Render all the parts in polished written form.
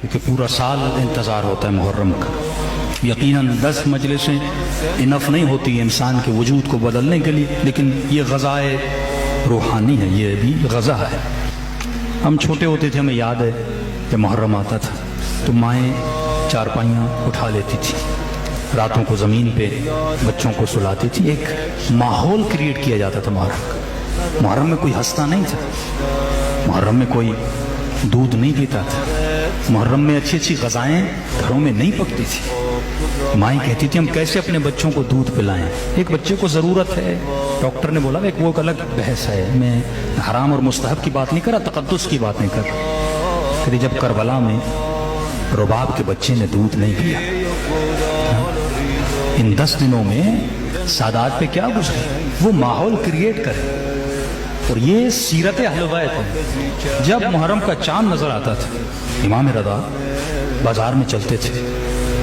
کیونکہ پورا سال انتظار ہوتا ہے محرم کا. یقیناً 10 مجلسیں انف نہیں ہوتی انسان کے وجود کو بدلنے کے لیے، لیکن یہ غذائے روحانی ہے، یہ بھی غذا ہے. ہم چھوٹے ہوتے تھے، ہمیں یاد ہے کہ محرم آتا تھا تو مائیں چارپائیاں اٹھا لیتی تھی، راتوں کو زمین پہ بچوں کو سلاتی تھی. ایک ماحول کریٹ کیا جاتا تھا محرم میں کوئی ہنستا نہیں تھا، محرم میں کوئی دودھ نہیں پیتا تھا، محرم میں اچھی اچھی غذائیں گھروں میں نہیں پکتی تھی. مائیں کہتی تھی ہم کیسے اپنے بچوں کو دودھ پلائیں، ایک بچے کو ضرورت ہے. ڈاکٹر نے بولا وہ ایک الگ بحث ہے، میں حرام اور مستحب کی بات نہیں کر رہا، تقدس کی بات نہیں کر رہا. پھر جب کربلا میں رباب کے بچے نے دودھ نہیں پیا، ان 10 دنوں میں سادات پہ کیا گزرے، وہ ماحول کریٹ کرے. اور یہ سیرت اہل بیت ہے. جب محرم کا چاند نظر آتا تھا، امام رضا بازار میں چلتے تھے،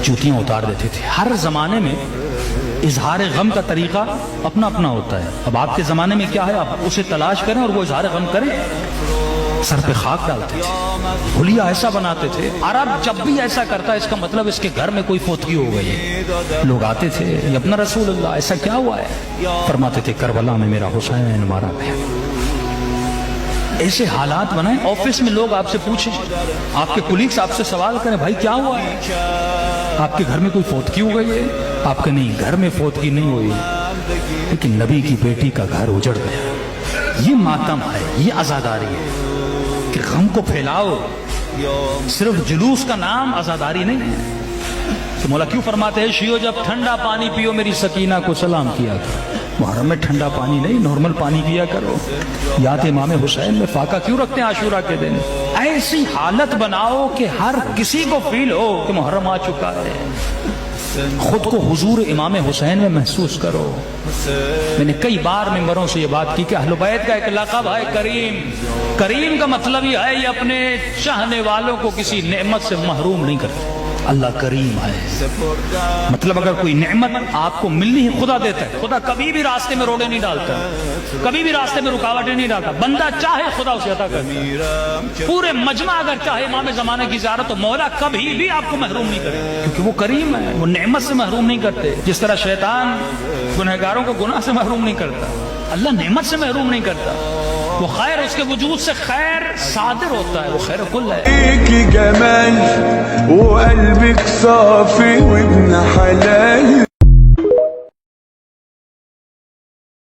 جوتیاں اتار دیتے تھے. ہر زمانے میں اظہار غم کا طریقہ اپنا اپنا ہوتا ہے. اب آپ کے زمانے میں کیا ہے، آپ اسے تلاش کریں اور وہ اظہار غم کریں. سر پہ خاک ڈالتے تھے، حلیہ ایسا بناتے تھے. عرب جب بھی ایسا کرتا ہے اس کا مطلب اس کے گھر میں کوئی فوتگی ہو گئی ہے. لوگ آتے تھے، یہ اپنا رسول اللہ ایسا کیا ہوا ہے، فرماتے تھے کربلا میں میرا حسین مارا گیا. ایسے حالات بنائیں. آفس میں لوگ آپ سے پوچھیں، آپ کے کولیگز آپ سے سوال کریں بھائی کیا ہوا ہے، آپ کے گھر میں کوئی فوتگی ہو گئی ہے. آپ کے نہیں، گھر میں فوتگی نہیں ہوئی، لیکن نبی کی بیٹی کا گھر اجڑ گیا. یہ ماتم ہے، یہ عزاداری ہے کہ غم کو پھیلاؤ. صرف جلوس کا نام عزاداری نہیں ہے. تو مولا کیوں فرماتے ہیں شیعو جب ٹھنڈا پانی پیو میری سکینہ کو سلام کیا کرو. محرم میں ٹھنڈا پانی نہیں، نارمل پانی پیا کرو. یاد امام حسین میں فاقہ کیوں رکھتے ہیں عاشورہ کے دن؟ ایسی حالت بناؤ کہ ہر کسی کو فیل ہو کہ محرم آ چکا ہے. خود کو حضور امام حسین میں محسوس کرو. میں نے کئی بار ممبروں سے یہ بات کی کہ اہل بیت کا ایک لقب ہے کریم. کریم کا مطلب یہ ہے یہ اپنے چاہنے والوں کو کسی نعمت سے محروم نہیں کرتے. اللہ کریم ہے، مطلب اگر کوئی نعمت آپ کو ملنی ہے خدا دیتا ہے. خدا کبھی بھی راستے میں روڑے نہیں ڈالتا، کبھی بھی راستے میں رکاوٹیں نہیں ڈالتا. بندہ چاہے خدا اسے عطا کرتا ہے. پورے مجمع اگر چاہے امام زمانہ کی زیارت تو مولا کبھی بھی آپ کو محروم نہیں کرے، کیونکہ وہ کریم ہے، وہ نعمت سے محروم نہیں کرتے. جس طرح شیطان گنہگاروں کو گناہ سے محروم نہیں کرتا، اللہ نعمت سے محروم نہیں کرتا. وہ خیر اس کے وجود سے خیر صادر ہوتا ہے، وہ خیر کل ہے. جمال وقلبك صافي وابن حلال.